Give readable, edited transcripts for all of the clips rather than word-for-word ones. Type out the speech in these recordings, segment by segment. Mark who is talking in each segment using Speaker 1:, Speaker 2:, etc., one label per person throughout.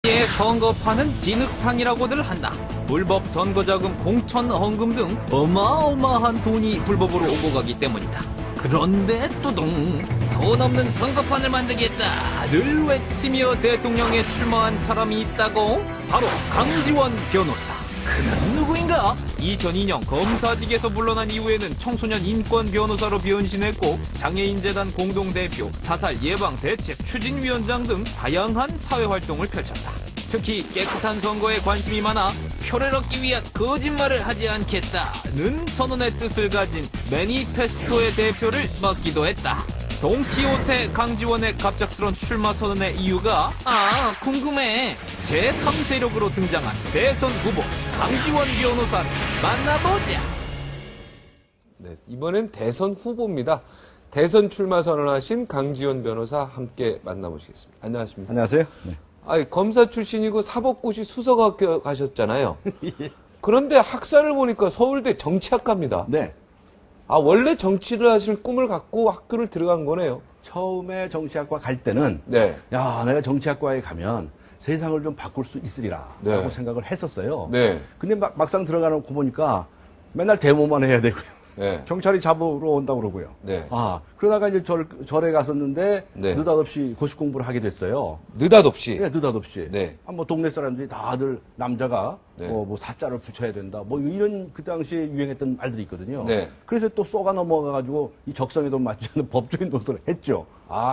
Speaker 1: 의 선거판은 진흙탕이라고들 한다. 불법 선거자금, 공천 헌금 등 어마어마한 돈이 불법으로 오고 가기 때문이다. 그런데 뚜둥, 돈 없는 선거판을 만들겠다를 외치며 대통령에 출마한 사람이 있다고? 바로 강지원 변호사. 그는 누구인가? 2002년 검사직에서 물러난 이후에는 청소년 인권 변호사로 변신했고 장애인재단 공동대표, 자살 예방 대책 추진위원장 등 다양한 사회활동을 펼쳤다. 특히 깨끗한 선거에 관심이 많아 표를 얻기 위한 거짓말을 하지 않겠다는 선언의 뜻을 가진 매니페스토의 대표를 맡기도 했다. 동키호테 강지원의 갑작스런 출마 선언의 이유가 궁금해. 제3세력으로 등장한 대선 후보 강지원 변호사를 만나보자.
Speaker 2: 네, 이번엔 대선 후보입니다. 대선 출마 선언하신 강지원 변호사 함께 만나보시겠습니다. 안녕하십니까?
Speaker 3: 안녕하세요. 네.
Speaker 2: 아니, 검사 출신이고 사법고시 수석학교 가셨잖아요. 그런데 학사를 보니까 서울대 정치학과입니다.
Speaker 3: 네.
Speaker 2: 원래 정치를 하실 꿈을 갖고 학교를 들어간 거네요.
Speaker 3: 처음에 정치학과 갈 때는
Speaker 2: 네.
Speaker 3: 야, 내가 정치학과에 가면 세상을 좀 바꿀 수 있으리라
Speaker 2: 네.
Speaker 3: 라고 생각을 했었어요.
Speaker 2: 네.
Speaker 3: 근데 막상 들어가놓고 보니까 맨날 데모만 해야 되고요.
Speaker 2: 네.
Speaker 3: 경찰이 잡으러 온다고 그러고요.
Speaker 2: 네.
Speaker 3: 그러다가 이제 절에 갔었는데
Speaker 2: 네.
Speaker 3: 느닷없이 고시 공부를 하게 됐어요.
Speaker 2: 느닷없이.
Speaker 3: 네, 느닷없이.
Speaker 2: 네.
Speaker 3: 뭐 동네 사람들이 다들 남자가
Speaker 2: 네.
Speaker 3: 뭐 사자를 붙여야 된다. 뭐 이런 그 당시에 유행했던 말들이 있거든요.
Speaker 2: 네.
Speaker 3: 그래서 또 쏘가 넘어가가지고 이 적성에도 맞지 않는 법조인 노릇을 했죠.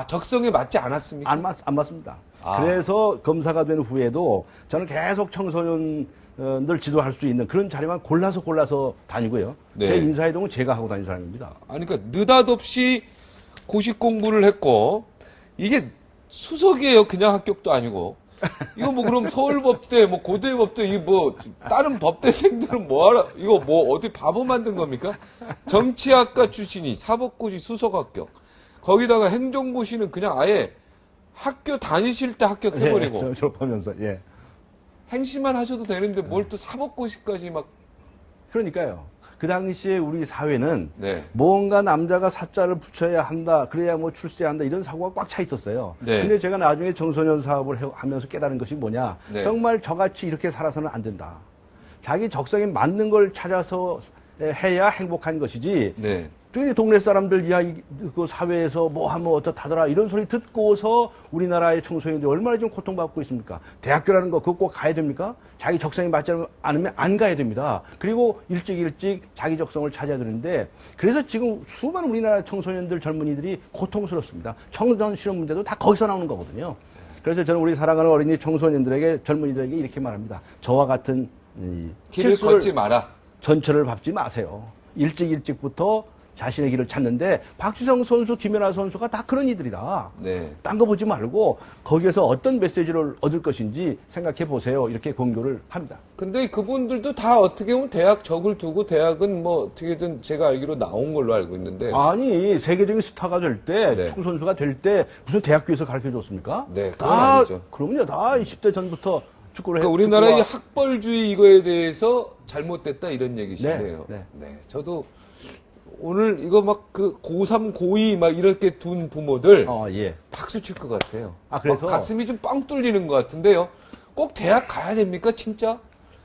Speaker 2: 적성에 맞지 않았습니까?
Speaker 3: 안 맞습니다. 그래서 검사가 된 후에도 저는 계속 청소년들 지도할 수 있는 그런 자리만 골라서 다니고요.
Speaker 2: 네.
Speaker 3: 제 인사이동은 제가 하고 다니는 사람입니다.
Speaker 2: 그러니까 느닷없이 고시 공부를 했고 이게 수석이에요. 그냥 합격도 아니고. 이거 뭐 그럼 서울법대, 뭐 고대법대, 이 뭐 다른 법대생들은 뭐하라? 이거 뭐 어디 바보 만든 겁니까? 정치학과 출신이 사법고시 수석 합격. 거기다가 행정고시는 그냥 아예 학교 다니실 때 합격해버리고.
Speaker 3: 예, 졸업하면서, 예.
Speaker 2: 행시만 하셔도 되는데 뭘 또 사법고시까지 막.
Speaker 3: 그러니까요. 그 당시에 우리 사회는
Speaker 2: 네.
Speaker 3: 뭔가 남자가 사자를 붙여야 한다, 그래야 뭐 출세한다 이런 사고가 꽉 차 있었어요.
Speaker 2: 네.
Speaker 3: 근데 제가 나중에 청소년 사업을 하면서 깨달은 것이 뭐냐.
Speaker 2: 네.
Speaker 3: 정말 저같이 이렇게 살아서는 안 된다. 자기 적성에 맞는 걸 찾아서 해야 행복한 것이지.
Speaker 2: 네.
Speaker 3: 동네 사람들 그 사회에서 뭐 하면 어떻다더라 이런 소리 듣고서 우리나라의 청소년들이 얼마나 좀 고통받고 있습니까? 대학교라는 거 그거 꼭 가야 됩니까? 자기 적성에 맞지 않으면 안 가야 됩니다. 그리고 일찍 자기 적성을 찾아야 되는데 그래서 지금 수많은 우리나라 청소년들 젊은이들이 고통스럽습니다. 청소년 실업 문제도 다 거기서 나오는 거거든요. 그래서 저는 우리 사랑하는 어린이 청소년들에게 젊은이들에게 이렇게 말합니다. 저와 같은
Speaker 2: 길을 걷지 마라.
Speaker 3: 전철을 밟지 마세요. 일찍부터 자신의 길을 찾는데 박주성 선수, 김연아 선수가 다 그런 이들이다.
Speaker 2: 네.
Speaker 3: 딴 거 보지 말고 거기에서 어떤 메시지를 얻을 것인지 생각해 보세요. 이렇게 공교를 합니다.
Speaker 2: 근데 그분들도 다 어떻게 보면 대학 적을 두고 대학은 뭐 어떻게든 제가 알기로 나온 걸로 알고 있는데.
Speaker 3: 아니 세계적인 스타가 될 때,
Speaker 2: 네.
Speaker 3: 축구 선수가 될 때 무슨 대학교에서 가르쳐 줬습니까?
Speaker 2: 네, 그건
Speaker 3: 다
Speaker 2: 아니죠.
Speaker 3: 그럼요. 다 20대 전부터 축구를
Speaker 2: 그러니까 우리나라의 학벌주의 이거에 대해서 잘못됐다 이런 얘기시네요.
Speaker 3: 네.
Speaker 2: 저도 오늘 이거 막 그 고3, 고2 막 이렇게 둔 부모들
Speaker 3: 예.
Speaker 2: 박수 칠 것 같아요.
Speaker 3: 그래서
Speaker 2: 막 가슴이 좀 뻥 뚫리는 것 같은데요. 꼭 대학 가야 됩니까, 진짜?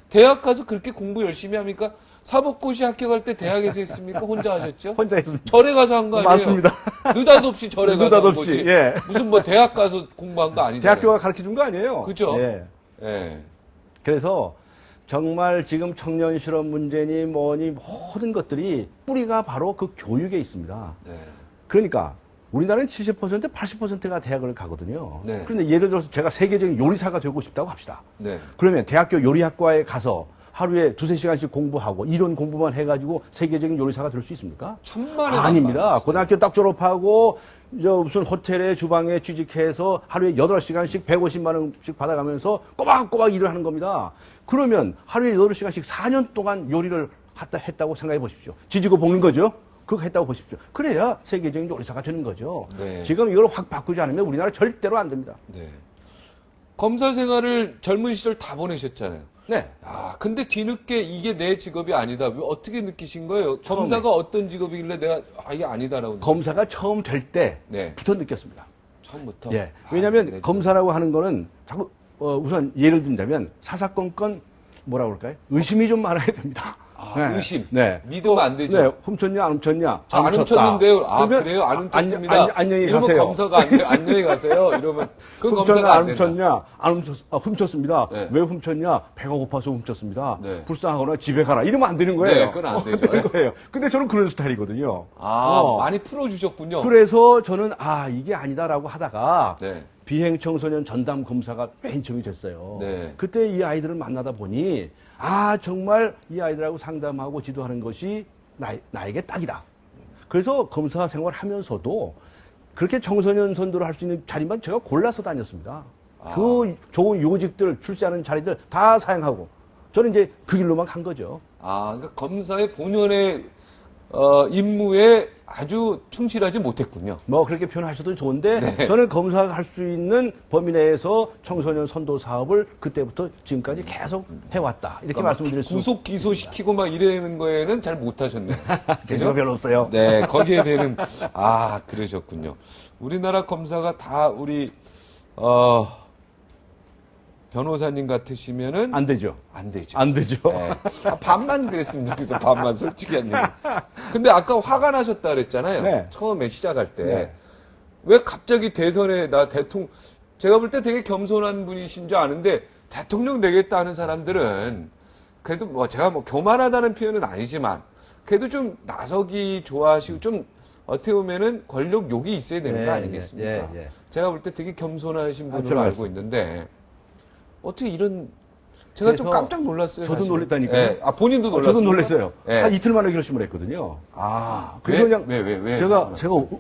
Speaker 2: 대학 가서 그렇게 공부 열심히 합니까? 사법고시 합격할 때 대학에서 했습니까? 혼자 하셨죠?
Speaker 3: 혼자 했습니다.
Speaker 2: 절에 가서 한 거 아니에요?
Speaker 3: 맞습니다.
Speaker 2: 느닷없이 절에 가서 한
Speaker 3: 느닷없이,
Speaker 2: 거지.
Speaker 3: 예.
Speaker 2: 무슨 뭐 대학 가서 공부한 거 아니잖아요.
Speaker 3: 대학교가 가르쳐 준 거 아니에요?
Speaker 2: 그죠?
Speaker 3: 예.
Speaker 2: 예.
Speaker 3: 그래서 정말 지금 청년 실업 문제니 뭐니 모든 것들이 뿌리가 바로 그 교육에 있습니다.
Speaker 2: 네.
Speaker 3: 그러니까 우리나라는 70%, 80%가 대학을 가거든요.
Speaker 2: 네.
Speaker 3: 그런데 예를 들어서 제가 세계적인 요리사가 되고 싶다고 합시다.
Speaker 2: 네.
Speaker 3: 그러면 대학교 요리학과에 가서 하루에 2~3시간씩 공부하고 이론 공부만 해가지고 세계적인 요리사가 될 수 있습니까?
Speaker 2: 천만에
Speaker 3: 아닙니다. 고등학교 딱 졸업하고 무슨 호텔의 주방에 취직해서 하루에 8시간씩 150만 원씩 받아가면서 꼬박꼬박 일을 하는 겁니다. 그러면 하루에 8시간씩 4년 동안 요리를 했다고 생각해 보십시오. 지지고 볶는 거죠. 그거 했다고 보십시오. 그래야 세계적인 요리사가 되는 거죠.
Speaker 2: 네.
Speaker 3: 지금 이걸 확 바꾸지 않으면 우리나라 절대로 안 됩니다.
Speaker 2: 네. 검사 생활을 젊은 시절 다 보내셨잖아요.
Speaker 3: 네.
Speaker 2: 근데 뒤늦게 이게 내 직업이 아니다. 어떻게 느끼신 거예요?
Speaker 3: 처음에.
Speaker 2: 검사가 어떤 직업이길래 내가 이게 아니다라고.
Speaker 3: 검사가 처음 될
Speaker 2: 네.
Speaker 3: 때부터 느꼈습니다.
Speaker 2: 처음부터.
Speaker 3: 예. 왜냐하면
Speaker 2: 그랬죠.
Speaker 3: 검사라고 하는 거는 자꾸 우선 예를 든다면 사사건건 뭐라 그럴까요? 의심이 좀 많아야 됩니다.
Speaker 2: 아, 의심.
Speaker 3: 네.
Speaker 2: 믿으면 안 되죠.
Speaker 3: 네. 훔쳤냐, 안 훔쳤냐?
Speaker 2: 안 훔쳤는데요. 아, 그래요? 안 훔쳤습니다.
Speaker 3: 안녕히
Speaker 2: 이러면
Speaker 3: 가세요.
Speaker 2: 검사가 안녕히 가세요. 이러면 그건
Speaker 3: 훔쳤냐,
Speaker 2: 검사가
Speaker 3: 안
Speaker 2: 안 된다.
Speaker 3: 훔쳤냐? 훔쳤습니다.
Speaker 2: 네.
Speaker 3: 왜 훔쳤냐? 배가 고파서 훔쳤습니다.
Speaker 2: 네.
Speaker 3: 불쌍하거나 집에 가라. 이러면 안 되는 거예요.
Speaker 2: 네, 그건 안 되죠.
Speaker 3: 되는 거예요. 근데 저는 그런 스타일이거든요.
Speaker 2: 많이 풀어주셨군요.
Speaker 3: 그래서 저는 이게 아니다라고 하다가
Speaker 2: 네.
Speaker 3: 비행 청소년 전담 검사가 맨 처음이 됐어요.
Speaker 2: 네.
Speaker 3: 그때 이 아이들을 만나다 보니 정말 이 아이들하고 상담하고 지도하는 것이 나에게 딱이다. 그래서 검사 생활하면서도 그렇게 청소년 선도를 할 수 있는 자리만 제가 골라서 다녔습니다. 그 좋은 요직들 출세하는 자리들 다 사용하고 저는 이제 그 길로만 간 거죠.
Speaker 2: 그러니까 검사의 본연의 임무에 아주 충실하지 못했군요.
Speaker 3: 뭐 그렇게 표현하셔도 좋은데
Speaker 2: 네.
Speaker 3: 저는 검사가 할 수 있는 범위 내에서 청소년 선도 사업을 그때부터 지금까지 계속 해왔다. 이렇게 말씀드릴 수
Speaker 2: 구속 기소시키고 막 이러는 거에는 잘 못하셨네요.
Speaker 3: 재주가 별로 없어요.
Speaker 2: 네, 거기에 대해는 그러셨군요. 우리나라 검사가 다 우리 변호사님 같으시면은
Speaker 3: 안 되죠.
Speaker 2: 안 되죠.
Speaker 3: 안 되죠.
Speaker 2: 네. 반만 그랬으면 좋겠어. 반만 솔직히 한 얘기. 근데 아까 화가 나셨다 그랬잖아요.
Speaker 3: 네.
Speaker 2: 처음에 시작할 때.
Speaker 3: 네.
Speaker 2: 왜 갑자기 대선에 제가 볼 때 되게 겸손한 분이신 줄 아는데 대통령 되겠다 하는 사람들은 그래도 제가 교만하다는 표현은 아니지만 그래도 좀 나서기 좋아하시고 좀 어떻게 보면은 권력 욕이 있어야 되는 거 아니겠습니까?
Speaker 3: 예.
Speaker 2: 제가 볼 때 되게 겸손하신 분으로
Speaker 3: 좀
Speaker 2: 알고 있는데 어떻게 제가 좀
Speaker 3: 그래서
Speaker 2: 깜짝 놀랐어요.
Speaker 3: 저도
Speaker 2: 사실은.
Speaker 3: 놀랬다니까요.
Speaker 2: 네. 본인도 놀랐어요.
Speaker 3: 저도 놀랐어요.
Speaker 2: 네.
Speaker 3: 한 이틀 만에 결심을 했거든요. 그래서
Speaker 2: 왜?
Speaker 3: 그냥
Speaker 2: 왜?
Speaker 3: 제가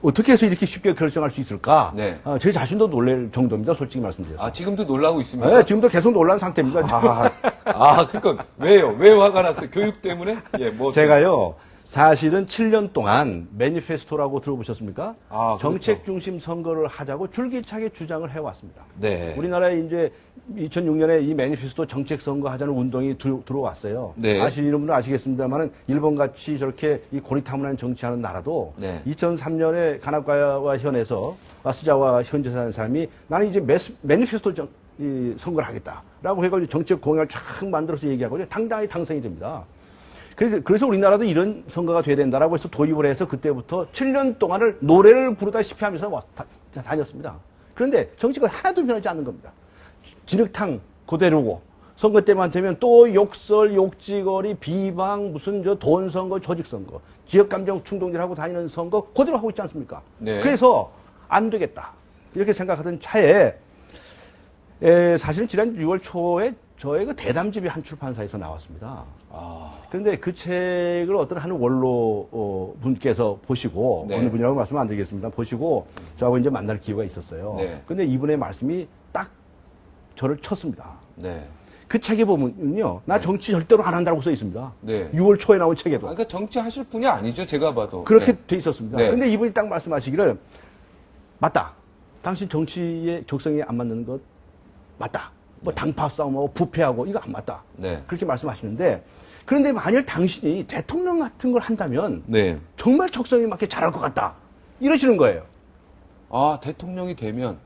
Speaker 3: 어떻게 해서 이렇게 쉽게 결정할 수 있을까?
Speaker 2: 네.
Speaker 3: 제 자신도 놀랄 정도입니다. 솔직히 말씀드려서.
Speaker 2: 지금도 놀라고 있습니다.
Speaker 3: 네, 지금도 계속 놀란 상태입니다.
Speaker 2: 그러니까 왜요? 왜 화가 났어요? 교육 때문에?
Speaker 3: 제가요. 사실은 7년 동안 매니페스토라고 들어보셨습니까?
Speaker 2: 그렇죠.
Speaker 3: 정책 중심 선거를 하자고 줄기차게 주장을 해왔습니다.
Speaker 2: 네.
Speaker 3: 우리나라에 이제 2006년에 이 매니페스토 정책 선거 하자는 운동이 들어왔어요.
Speaker 2: 네.
Speaker 3: 아시는 분은 아시겠습니다만은 일본같이 저렇게 이 고리타문한 정치하는 나라도
Speaker 2: 네.
Speaker 3: 2003년에 가나카와 현에서 스자와 현재사라는 사람이 나는 이제 매니페스토 선거를 하겠다라고 해가지고 정책 공약을 쫙 만들어서 얘기하고 당당히 당선이 됩니다. 그래서 우리나라도 이런 선거가 돼야 된다라고 해서 도입을 해서 그때부터 7년 동안을 노래를 부르다시피 하면서 다녔습니다. 그런데 정치가 하나도 변하지 않는 겁니다. 진흙탕 그대로고 선거 때만 되면 또 욕설, 욕지거리, 비방, 무슨 돈 선거, 조직 선거, 지역 감정 충동질하고 다니는 선거 그대로 하고 있지 않습니까?
Speaker 2: 네.
Speaker 3: 그래서 안 되겠다 이렇게 생각하던 차에 사실은 지난 6월 초에 저의 그 대담집이 한 출판사에서 나왔습니다. 그런데 그 책을 어떤 한 원로 분께서 보시고
Speaker 2: 네.
Speaker 3: 어느 분이라고 말씀 안 드리겠습니다. 보시고 저하고 이제 만날 기회가 있었어요.
Speaker 2: 네.
Speaker 3: 근데 이분의 말씀이 딱 저를 쳤습니다.
Speaker 2: 네.
Speaker 3: 그 책에 보면요, 나 정치 절대로 안 한다고 써 있습니다.
Speaker 2: 네.
Speaker 3: 6월 초에 나온 책에도
Speaker 2: 그러니까 정치하실 분이 아니죠, 제가 봐도.
Speaker 3: 그렇게
Speaker 2: 네.
Speaker 3: 돼 있었습니다.
Speaker 2: 네.
Speaker 3: 근데 이분이 딱 말씀하시기를 맞다. 당신 정치의 적성에 안 맞는 것 맞다. 뭐 당파 싸움하고 부패하고 이거 안 맞다.
Speaker 2: 네.
Speaker 3: 그렇게 말씀하시는데 그런데 만일 당신이 대통령 같은 걸 한다면
Speaker 2: 네.
Speaker 3: 정말 적성에 맞게 잘할 것 같다. 이러시는 거예요.
Speaker 2: 대통령이 되면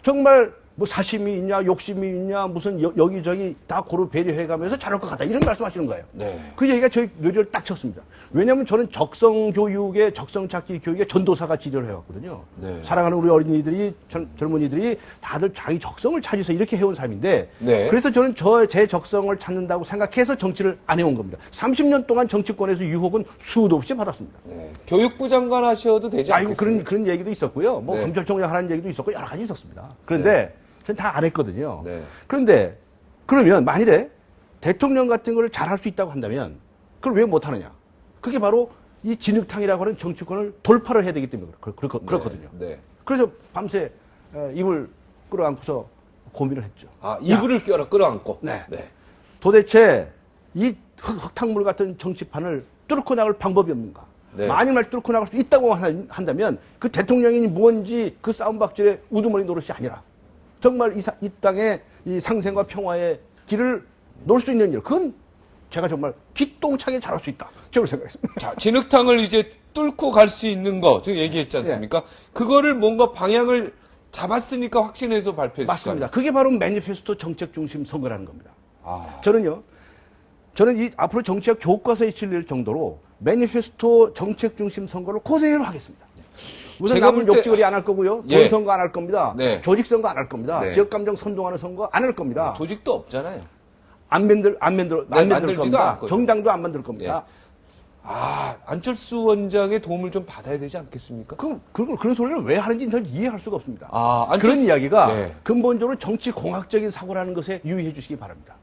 Speaker 3: 정말 뭐 사심이 있냐, 욕심이 있냐, 무슨 여기저기 다 고루 배려해가면서 잘할 것 같다. 이런 말씀하시는 거예요.
Speaker 2: 네.
Speaker 3: 그 얘기가 저희 뇌리를 딱 쳤습니다. 왜냐하면 저는 적성 교육에, 적성 찾기 교육에 전도사가 지도를 해왔거든요.
Speaker 2: 네.
Speaker 3: 사랑하는 우리 어린이들이, 젊은이들이 다들 자기 적성을 찾아서 이렇게 해온 삶인데,
Speaker 2: 네.
Speaker 3: 그래서 저는 제 적성을 찾는다고 생각해서 정치를 안 해온 겁니다. 30년 동안 정치권에서 유혹은 수도 없이 받았습니다.
Speaker 2: 네. 교육부 장관 하셔도 되지 않겠습니까?
Speaker 3: 그런 얘기도 있었고요. 뭐
Speaker 2: 네.
Speaker 3: 검찰총장 하라는 얘기도 있었고 여러 가지 있었습니다. 그런데 저는 다 안 했거든요.
Speaker 2: 네.
Speaker 3: 그런데 그러면 만일에 대통령 같은 걸 잘할 수 있다고 한다면 그걸 왜 못하느냐? 그게 바로 이 진흙탕이라고 하는 정치권을 돌파를 해야 되기 때문에 그렇거든요.
Speaker 2: 네.
Speaker 3: 그래서 밤새 이불 끌어안고서 고민을 했죠.
Speaker 2: 이불을 끌어안고.
Speaker 3: 네.
Speaker 2: 네.
Speaker 3: 도대체 이 흙탕물 같은 정치판을 뚫고 나갈 방법이 없는가?
Speaker 2: 네.
Speaker 3: 만일 뚫고 나갈 수 있다고 한다면 그 대통령이 뭔지 그 싸움박질의 우두머리 노릇이 아니라 정말 이 땅의 이 상생과 평화의 길을 놓을 수 있는 일, 그건 제가 정말 기똥차게 잘할 수 있다. 저를 생각했습니다.
Speaker 2: 자, 진흙탕을 이제 뚫고 갈 수 있는 거, 제가 얘기했지 않습니까? 그거를 뭔가 방향을 잡았으니까 확신해서 발표했을
Speaker 3: 맞습니다. 그게 바로 매니페스토 정책 중심 선거라는 겁니다.
Speaker 2: 아,
Speaker 3: 저는 이 앞으로 정치학 교과서에 실릴 정도로 매니페스토 정책 중심 선거를 그대로 하겠습니다. 우선
Speaker 2: 제가
Speaker 3: 남은
Speaker 2: 볼 때-
Speaker 3: 욕지거리 안 할 거고요.
Speaker 2: 예.
Speaker 3: 돈 선거 안 할 겁니다.
Speaker 2: 네.
Speaker 3: 조직 선거 안 할 겁니다.
Speaker 2: 네.
Speaker 3: 지역 감정 선동하는 선거 안 할 겁니다.
Speaker 2: 조직도 없잖아요.
Speaker 3: 안 만들
Speaker 2: 만들지도
Speaker 3: 겁니다.
Speaker 2: 않고요.
Speaker 3: 정당도 안 만들 겁니다.
Speaker 2: 아, 안철수 원장의 도움을 좀 받아야 되지 않겠습니까?
Speaker 3: 그런 소리를 왜 하는지 저는 이해할 수가 없습니다.
Speaker 2: 아,
Speaker 3: 그런 이야기가
Speaker 2: 네.
Speaker 3: 근본적으로 정치 공학적인 사고라는 것에 유의해 주시기 바랍니다.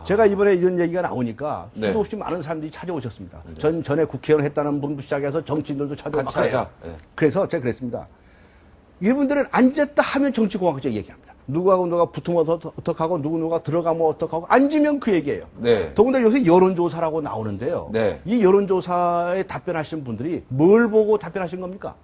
Speaker 3: 제가 이번에 이런 얘기가 나오니까
Speaker 2: 네.
Speaker 3: 수도 없이 많은 사람들이 찾아오셨습니다. 전에 국회의원 했다는 분부터 시작해서 정치인들도 찾아오고
Speaker 2: 같이 하자. 네.
Speaker 3: 그래서 제가 그랬습니다. 이분들은 앉았다 하면 정치 공학적 얘기합니다. 누구하고 누가 붙으면 어떡하고 누가 들어가면 어떡하고 앉으면 그 얘기예요.
Speaker 2: 네.
Speaker 3: 더군다나 요새 여론조사라고 나오는데요.
Speaker 2: 네.
Speaker 3: 이 여론조사에 답변하신 분들이 뭘 보고 답변하신 겁니까?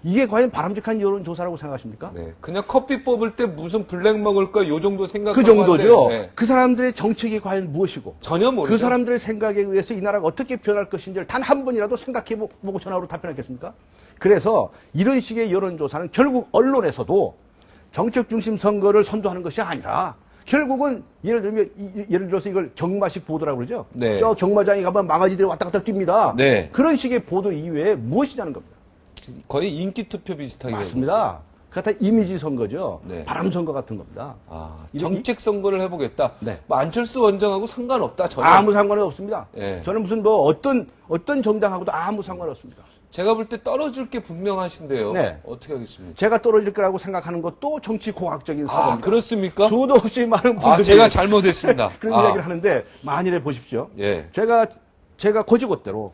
Speaker 3: 이게 과연 바람직한 여론조사라고 생각하십니까?
Speaker 2: 네. 그냥 커피 뽑을 때 무슨 블랙 먹을까 요 정도 생각하고
Speaker 3: 그 정도죠.
Speaker 2: 하는데, 네.
Speaker 3: 그 사람들의 정책이 과연 무엇이고
Speaker 2: 전혀 모르죠.
Speaker 3: 그 사람들의 생각에 의해서 이 나라가 어떻게 변할 것인지를 단 한 번이라도 생각해보고 전화로 답변하겠습니까? 그래서 이런 식의 여론조사는 결국 언론에서도 정책 중심 선거를 선도하는 것이 아니라 결국은 예를 들어서 이걸 경마식 보도라고 그러죠.
Speaker 2: 네.
Speaker 3: 저 경마장에 가면 망아지들이 왔다 갔다 뜁니다.
Speaker 2: 네.
Speaker 3: 그런 식의 보도 이외에 무엇이냐는 겁니다.
Speaker 2: 거의 인기 투표 비슷하게
Speaker 3: 맞습니다. 그게 다 이미지 선거죠.
Speaker 2: 네.
Speaker 3: 바람 선거 같은 겁니다.
Speaker 2: 아,
Speaker 3: 이런-
Speaker 2: 정책 선거를 해보겠다.
Speaker 3: 네.
Speaker 2: 뭐 안철수 원장하고 상관없다. 전혀.
Speaker 3: 아무 상관은 없습니다.
Speaker 2: 예.
Speaker 3: 저는 무슨 뭐 어떤 정당하고도 아무 상관없습니다.
Speaker 2: 제가 볼 때 떨어질 게 분명하신데요.
Speaker 3: 네.
Speaker 2: 어떻게 하겠습니까?
Speaker 3: 제가 떨어질 거라고 생각하는 것도 정치 공학적인
Speaker 2: 아,
Speaker 3: 사고입니다.
Speaker 2: 그렇습니까?
Speaker 3: 수도 없이 많은 분들이
Speaker 2: 아, 제가 잘못했습니다.
Speaker 3: 그런
Speaker 2: 아.
Speaker 3: 이야기를 하는데 만일에 보십시오.
Speaker 2: 예.
Speaker 3: 제가 거지것대로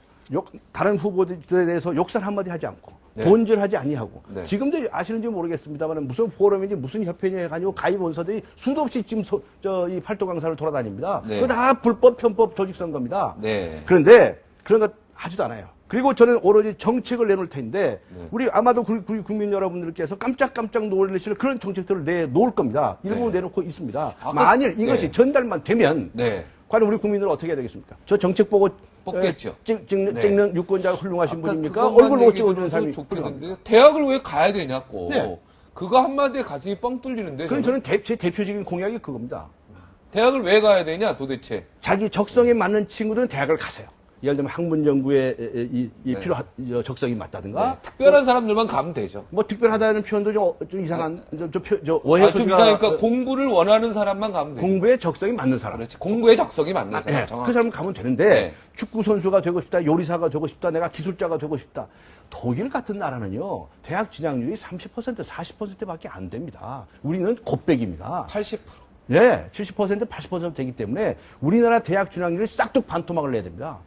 Speaker 3: 다른 후보들에 대해서 욕설 한마디 하지 않고
Speaker 2: 네.
Speaker 3: 본질하지 아니하고
Speaker 2: 네.
Speaker 3: 지금도 아시는지 모르겠습니다만 무슨 포럼인지 무슨 협회인지 해가지고 가입 원서들이 수도 없이 지금 이 팔도 강사를 돌아다닙니다.
Speaker 2: 네.
Speaker 3: 그거 다 불법 편법 조직 선거입니다.
Speaker 2: 네.
Speaker 3: 그런데 그런 것 하지도 않아요. 그리고 저는 오로지 정책을 내놓을 텐데
Speaker 2: 네.
Speaker 3: 우리 아마도 국민 여러분들께서 깜짝깜짝 놀라실 그런 정책들을 내놓을 겁니다. 일부
Speaker 2: 네.
Speaker 3: 내놓고 있습니다.
Speaker 2: 아까-
Speaker 3: 만일 이것이
Speaker 2: 네.
Speaker 3: 전달만 되면
Speaker 2: 네.
Speaker 3: 과연 우리 국민들은 어떻게 해야 되겠습니까? 저 정책 보고
Speaker 2: 뽑겠죠.
Speaker 3: 찍는
Speaker 2: 네.
Speaker 3: 유권자가 훌륭하신
Speaker 2: 아까
Speaker 3: 분입니까?
Speaker 2: 그것만
Speaker 3: 얼굴 보고
Speaker 2: 얘기
Speaker 3: 찍어주는
Speaker 2: 들어도
Speaker 3: 사람이
Speaker 2: 좋겠는데요. 대학을 왜 가야 되냐고.
Speaker 3: 네.
Speaker 2: 그거 한마디에 가슴이 뻥 뚫리는데.
Speaker 3: 그럼 저는 제 대표적인 공약이 그겁니다.
Speaker 2: 대학을 왜 가야 되냐 도대체.
Speaker 3: 자기 적성에 맞는 친구들은 대학을 가세요. 예를 들면 학문 연구에
Speaker 2: 네.
Speaker 3: 필요한 적성이 맞다든가
Speaker 2: 네. 특별한 사람들만 가면 되죠.
Speaker 3: 뭐 특별하다는 표현도 좀 이상한 저 오해
Speaker 2: 아, 좀
Speaker 3: 소지가
Speaker 2: 이상하니까 공부를 원하는 사람만 가면 되죠.
Speaker 3: 공부에 적성이 맞는 사람.
Speaker 2: 그렇지. 공부에 적성이 맞는
Speaker 3: 아,
Speaker 2: 사람.
Speaker 3: 네.
Speaker 2: 정확히.
Speaker 3: 그 사람 가면 되는데
Speaker 2: 네.
Speaker 3: 축구 선수가 되고 싶다, 요리사가 되고 싶다, 내가 기술자가 되고 싶다. 독일 같은 나라는요 대학 진학률이 30% 40%밖에 안 됩니다. 우리는 곱백입니다.
Speaker 2: 80%.
Speaker 3: 예, 70% 80% 되기 때문에 우리나라 대학 진학률이 싹둑 반토막을 내야 됩니다.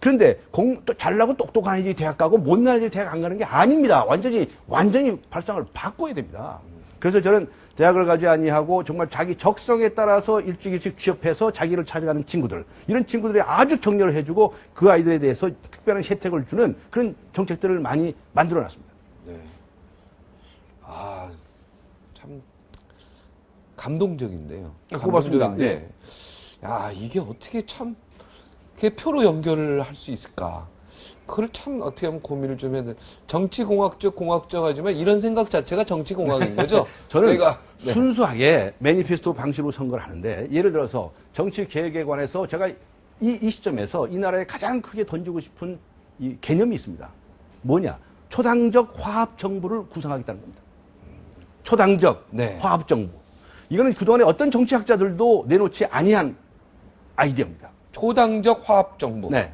Speaker 3: 그런데 또 잘나고 똑똑한 애들이 대학 가고 못난 애들이 대학 안 가는 게 아닙니다. 완전히 발상을 바꿔야 됩니다. 그래서 저는 대학을 가지 아니하고 정말 자기 적성에 따라서 일찍 취업해서 자기를 찾아가는 친구들, 이런 친구들이 아주 격려를 해주고 그 아이들에 대해서 특별한 혜택을 주는 그런 정책들을 많이 만들어놨습니다.
Speaker 2: 네. 아, 참 감동적인데요.
Speaker 3: 고맙습니다.
Speaker 2: 감동적인데, 야, 이게 어떻게 참 그게 표로 연결을 할 수 있을까? 그걸 참 어떻게 하면 고민을 좀 해야 돼. 정치공학적 하지만 이런 생각 자체가 정치공학인 거죠.
Speaker 3: 저는
Speaker 2: 저희가, 네.
Speaker 3: 순수하게 매니페스토 방식으로 선거를 하는데 예를 들어서 정치 계획에 관해서 제가 이 시점에서 이 나라에 가장 크게 던지고 싶은 이 개념이 있습니다. 뭐냐? 초당적 화합 정부를 구성하겠다는 겁니다. 초당적
Speaker 2: 네.
Speaker 3: 화합 정부. 이거는 그동안에 어떤 정치학자들도 내놓지 아니한 아이디어입니다.
Speaker 2: 초당적 화합 정부.
Speaker 3: 네.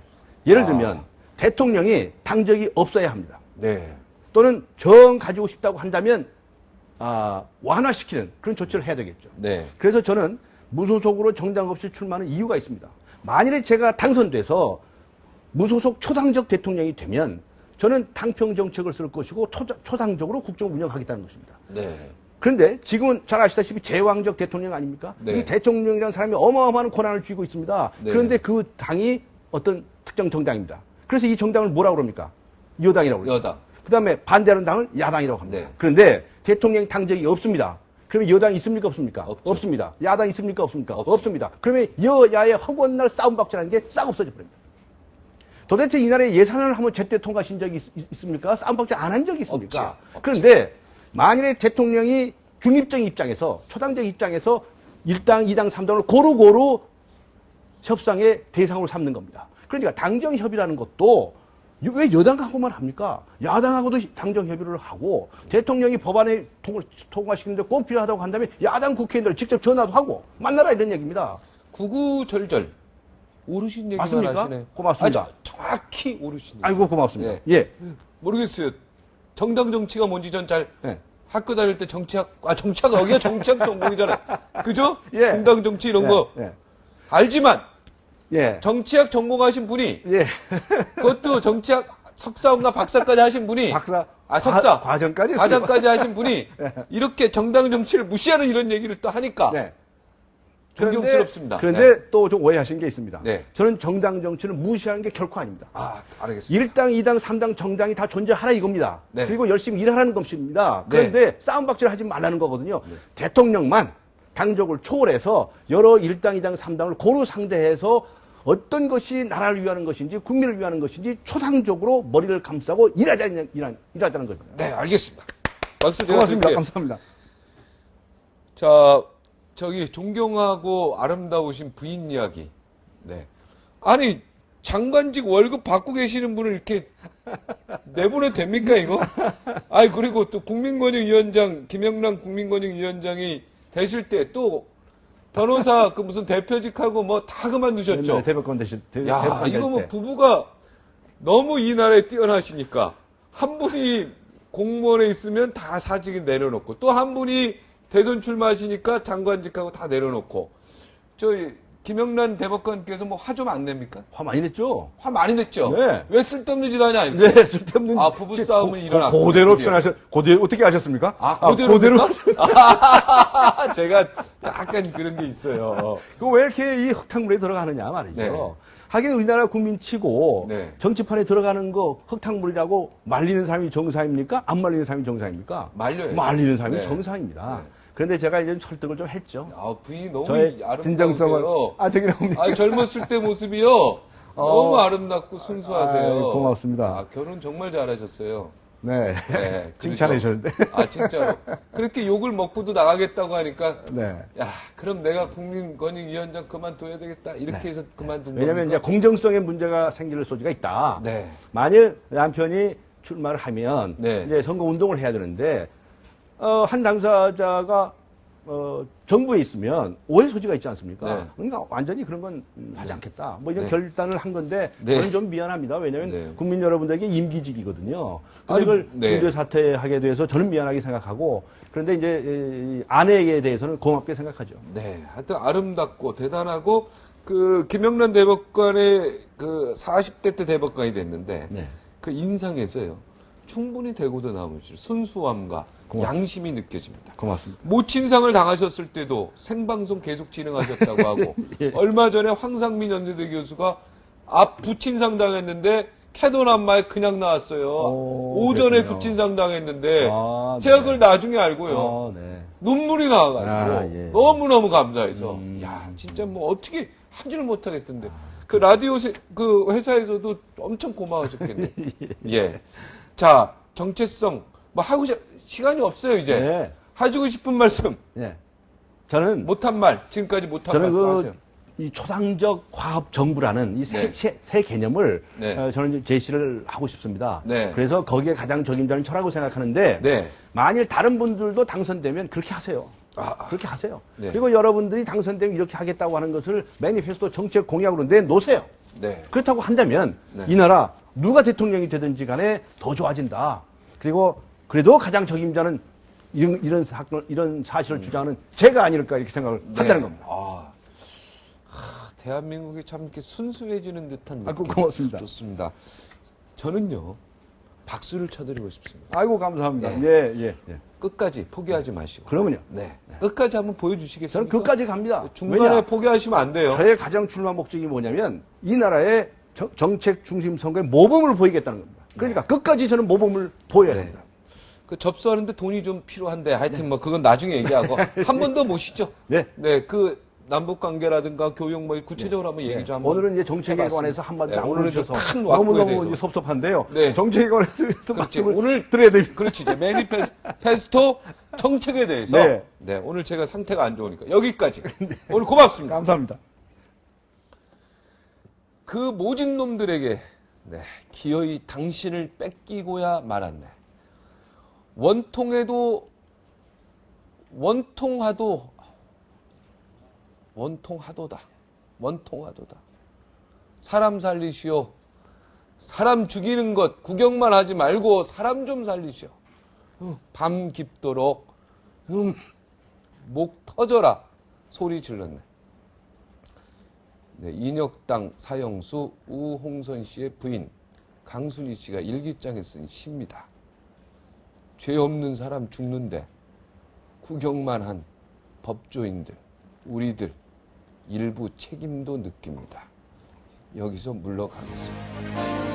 Speaker 3: 예를
Speaker 2: 아.
Speaker 3: 들면 대통령이 당적이 없어야 합니다.
Speaker 2: 네.
Speaker 3: 또는 정 가지고 싶다고 한다면 완화시키는 그런 조치를 해야 되겠죠.
Speaker 2: 네.
Speaker 3: 그래서 저는 무소속으로 정당 없이 출마하는 이유가 있습니다. 만일에 제가 당선돼서 무소속 초당적 대통령이 되면 저는 당평 정책을 쓸 것이고 초당적으로 국정 운영하겠다는 것입니다.
Speaker 2: 네.
Speaker 3: 그런데 지금은 잘 아시다시피 제왕적 대통령 아닙니까?
Speaker 2: 네.
Speaker 3: 이 대통령이라는 사람이 어마어마한 권한을 쥐고 있습니다.
Speaker 2: 네.
Speaker 3: 그런데 그 당이 어떤 특정 정당입니다. 그래서 이 정당을 뭐라고 그럽니까? 여당이라고 그럽니다.
Speaker 2: 여당.
Speaker 3: 그 다음에 반대하는 당을 야당이라고 합니다.
Speaker 2: 네.
Speaker 3: 그런데 대통령이 당적이 없습니다. 그러면 여당이 있습니까? 없습니까?
Speaker 2: 없죠.
Speaker 3: 없습니다. 야당이 있습니까? 없습니까?
Speaker 2: 없습니다.
Speaker 3: 없습니다. 그러면 여야의 허구한 싸움박질하는 게 싹 없어져 버립니다. 도대체 이 나라에 예산을 한번 제때 통과하신 적이 있습니까? 싸움박질 안 한 적이 있습니까?
Speaker 2: 없죠.
Speaker 3: 그런데 만일에 대통령이 중립적인 입장에서, 초당적 입장에서 1당, 2당, 3당을 고루고루 협상의 대상으로 삼는 겁니다. 그러니까 당정협의라는 것도 왜 여당하고만 합니까? 야당하고도 당정협의를 하고, 대통령이 법안에 통과시키는데 꼭 필요하다고 한다면 야당 국회의원들 직접 전화도 하고 만나라 이런 얘기입니다.
Speaker 2: 구구절절 오르신 얘기만
Speaker 3: 맞습니까?
Speaker 2: 하시네.
Speaker 3: 고맙습니다.
Speaker 2: 아주 정확히 오르신 얘기.
Speaker 3: 아이고 고맙습니다.
Speaker 2: 예.
Speaker 3: 예.
Speaker 2: 모르겠어요. 정당 정치가 뭔지 전 잘
Speaker 3: 예.
Speaker 2: 학교 다닐 때 정치학 여기가 정치학 전공이잖아요. 그죠?
Speaker 3: 예.
Speaker 2: 정당 정치 이런
Speaker 3: 예.
Speaker 2: 거
Speaker 3: 예.
Speaker 2: 알지만
Speaker 3: 예.
Speaker 2: 정치학 전공하신 분이
Speaker 3: 예.
Speaker 2: 그것도 정치학 석사나 박사까지 하신 분이
Speaker 3: 박사.
Speaker 2: 석사
Speaker 3: 과정까지
Speaker 2: 하신 분이
Speaker 3: 예.
Speaker 2: 이렇게 정당 정치를 무시하는 이런 얘기를 또 하니까
Speaker 3: 네.
Speaker 2: 존경스럽습니다.
Speaker 3: 그런데 또 좀 오해하신 게 있습니다.
Speaker 2: 네.
Speaker 3: 저는 정당 정치를 무시하는 게 결코 아닙니다.
Speaker 2: 알겠습니다.
Speaker 3: 1당, 2당, 3당 정당이 다 존재하라 이겁니다.
Speaker 2: 네.
Speaker 3: 그리고 열심히 일하라는 것입니다. 그런데 싸움박질 하지 말라는 거거든요. 대통령만 당적을 초월해서 여러 1당, 2당, 3당을 고루 상대해서 어떤 것이 나라를 위하는 것인지 국민을 위하는 것인지 초상적으로 머리를 감싸고 일하자는 겁니다.
Speaker 2: 네, 알겠습니다. 박수 제가
Speaker 3: 고맙습니다.
Speaker 2: 드릴게요.
Speaker 3: 감사합니다.
Speaker 2: 자, 저기 존경하고 아름다우신 부인 이야기. 네. 아니 장관직 월급 받고 계시는 분을 이렇게 내보내도 됩니까 이거? 아니 그리고 또 국민권익위원장 김영란 국민권익위원장이 되실 때 또 변호사 그 무슨 대표직하고 뭐 다 그만두셨죠.
Speaker 3: 네, 대법관 되실
Speaker 2: 야,
Speaker 3: 대법관
Speaker 2: 이거
Speaker 3: 될
Speaker 2: 뭐
Speaker 3: 때.
Speaker 2: 부부가 너무 이 나라에 뛰어나시니까 한 분이 공무원에 있으면 다 사직을 내려놓고 또 한 분이 대선 출마하시니까 장관직하고 다 내려놓고 저희 김영란 대법관께서 뭐 화 좀 안 냅니까?
Speaker 3: 화 많이 냈죠?
Speaker 2: 화 많이 냈죠?
Speaker 3: 네.
Speaker 2: 왜 쓸데없는 짓 하냐?
Speaker 3: 네, 쓸데없는.
Speaker 2: 부부싸움은 일어났고.
Speaker 3: 고대로 어떻게 하셨습니까?
Speaker 2: 고대로 제가 약간 그런 게 있어요.
Speaker 3: 왜 이렇게 이 흙탕물에 들어가느냐 말이죠.
Speaker 2: 네.
Speaker 3: 하긴 우리나라 국민 치고
Speaker 2: 네.
Speaker 3: 정치판에 들어가는 거 흙탕물이라고 말리는 사람이 정상입니까? 안 말리는 사람이 정상입니까?
Speaker 2: 말려요.
Speaker 3: 말리는 사람이
Speaker 2: 네.
Speaker 3: 정상입니다.
Speaker 2: 네.
Speaker 3: 그런데 제가 이제 설득을 좀 했죠.
Speaker 2: 부인이 너무
Speaker 3: 저의 진정성을.
Speaker 2: 아름다우세요.
Speaker 3: 저기 나옵니까?
Speaker 2: 젊었을 때 모습이요. 너무 아름답고 순수하세요.
Speaker 3: 고맙습니다.
Speaker 2: 결혼 정말 잘하셨어요.
Speaker 3: 네.
Speaker 2: 네,
Speaker 3: 칭찬해
Speaker 2: 그러죠.
Speaker 3: 주셨는데.
Speaker 2: 진짜로. 그렇게 욕을 먹고도 나가겠다고 하니까,
Speaker 3: 네.
Speaker 2: 야, 그럼 내가 국민권익위원장 그만둬야 되겠다. 이렇게
Speaker 3: 네.
Speaker 2: 해서 그만둔
Speaker 3: 왜냐면 이제
Speaker 2: 겁니까?
Speaker 3: 공정성에 문제가 생길 소지가 있다.
Speaker 2: 네.
Speaker 3: 만일 남편이 출마를 하면
Speaker 2: 네.
Speaker 3: 이제 선거 운동을 해야 되는데 한 당사자가 정부에 있으면 오해 소지가 있지 않습니까?
Speaker 2: 네.
Speaker 3: 그러니까 완전히 그런 건 하지 않겠다. 뭐 이런
Speaker 2: 네.
Speaker 3: 결단을 한 건데
Speaker 2: 네.
Speaker 3: 저는 좀 미안합니다. 왜냐하면
Speaker 2: 네.
Speaker 3: 국민 여러분들에게 임기직이거든요. 근데
Speaker 2: 아니,
Speaker 3: 이걸
Speaker 2: 네.
Speaker 3: 중도에 사퇴하게 돼서 저는 미안하게 생각하고 그런데 이제 이 아내에 대해서는 고맙게 생각하죠.
Speaker 2: 네. 하여튼 아름답고 대단하고, 김영란 대법관의 40대 때 대법관이 됐는데,
Speaker 3: 네.
Speaker 2: 그 인상에서요. 충분히 대고도 남으실 순수함과
Speaker 3: 고맙습니다.
Speaker 2: 양심이 느껴집니다.
Speaker 3: 고맙습니다.
Speaker 2: 모친상을 당하셨을 때도 생방송 계속 진행하셨다고 하고
Speaker 3: 예.
Speaker 2: 얼마 전에 황상민 연세대 교수가 부친상 당했는데 캐돈 안마에 그냥 나왔어요. 오전에
Speaker 3: 그랬군요.
Speaker 2: 부친상 당했는데
Speaker 3: 아,
Speaker 2: 제가
Speaker 3: 네.
Speaker 2: 그걸 나중에 알고요.
Speaker 3: 네.
Speaker 2: 눈물이 나와가지고
Speaker 3: 예.
Speaker 2: 너무너무 감사해서
Speaker 3: 야,
Speaker 2: 진짜 뭐 어떻게 하지를 못하겠던데 그 라디오 그 회사에서도 엄청 고마우셨겠네. 예. 자, 정체성 뭐 하고 시간이 없어요 이제.
Speaker 3: 네.
Speaker 2: 해주고 싶은 말씀.
Speaker 3: 네. 저는
Speaker 2: 못한 말, 지금까지 못한
Speaker 3: 저는
Speaker 2: 말 하세요.
Speaker 3: 이 초당적 과업 정부라는 이 새 개념을
Speaker 2: 네.
Speaker 3: 저는 제시를 하고 싶습니다.
Speaker 2: 네.
Speaker 3: 그래서 거기에 가장 적임자는 저라고 생각하는데
Speaker 2: 네.
Speaker 3: 만일 다른 분들도 당선되면 그렇게 하세요. 그렇게 하세요.
Speaker 2: 네.
Speaker 3: 그리고 여러분들이 당선되면 이렇게 하겠다고 하는 것을 매니페스토 정책 공약으로 내놓으세요.
Speaker 2: 네.
Speaker 3: 그렇다고 한다면
Speaker 2: 네.
Speaker 3: 이 나라 누가 대통령이 되든지 간에 더 좋아진다. 그리고 그래도 가장 적임자는 이런 사실을 주장하는 제가 아닐까 이렇게 생각을 한다는 겁니다.
Speaker 2: 대한민국이 참 이렇게 순수해지는 듯한 느낌.
Speaker 3: 고맙습니다.
Speaker 2: 좋습니다. 저는요, 박수를 쳐드리고 싶습니다.
Speaker 3: 아이고 감사합니다.
Speaker 2: 예.
Speaker 3: 예.
Speaker 2: 끝까지 포기하지 마시고.
Speaker 3: 그러면요.
Speaker 2: 네. 끝까지 한번 보여주시겠습니까?
Speaker 3: 저는 끝까지 갑니다.
Speaker 2: 중간에
Speaker 3: 왜냐?
Speaker 2: 포기하시면 안 돼요.
Speaker 3: 저의 가장 출마 목적이 뭐냐면 이 나라의 정책 중심 선거에 모범을 보이겠다는 겁니다. 그러니까 끝까지 저는 모범을 보여야
Speaker 2: 네.
Speaker 3: 됩니다.
Speaker 2: 접수하는데 돈이 좀 필요한데 하여튼 뭐 그건 나중에 얘기하고 한 번 더 모시죠.
Speaker 3: 네.
Speaker 2: 네, 남북 관계라든가 교육 뭐 구체적으로 한번 얘기 좀 한번.
Speaker 3: 오늘은 이제 정책에
Speaker 2: 해봤습니다.
Speaker 3: 관해서 한마디
Speaker 2: 네,
Speaker 3: 안
Speaker 2: 오늘은 좀
Speaker 3: 올려주셔서
Speaker 2: 큰 왁구에
Speaker 3: 너무너무
Speaker 2: 대해서.
Speaker 3: 이제 섭섭한데요.
Speaker 2: 네.
Speaker 3: 정책에 관해서
Speaker 2: 그렇지.
Speaker 3: 말씀을
Speaker 2: 오늘
Speaker 3: 드려야 됩니다.
Speaker 2: 그렇지. 이제 매니페스토 정책에 대해서.
Speaker 3: 네.
Speaker 2: 네. 오늘 제가 상태가 안 좋으니까 여기까지. 오늘 고맙습니다.
Speaker 3: 감사합니다.
Speaker 2: 그 모진 놈들에게 네, 기어이 당신을 뺏기고야 말았네. 원통하도다. 사람 살리시오. 사람 죽이는 것 구경만 하지 말고 사람 좀 살리시오. 밤 깊도록 목 터져라 소리 질렀네. 네, 인혁당 사형수 우홍선 씨의 부인 강순희 씨가 일기장에 쓴 시입니다. 죄 없는 사람 죽는데 구경만 한 법조인들, 우리들 일부 책임도 느낍니다. 여기서 물러가겠습니다.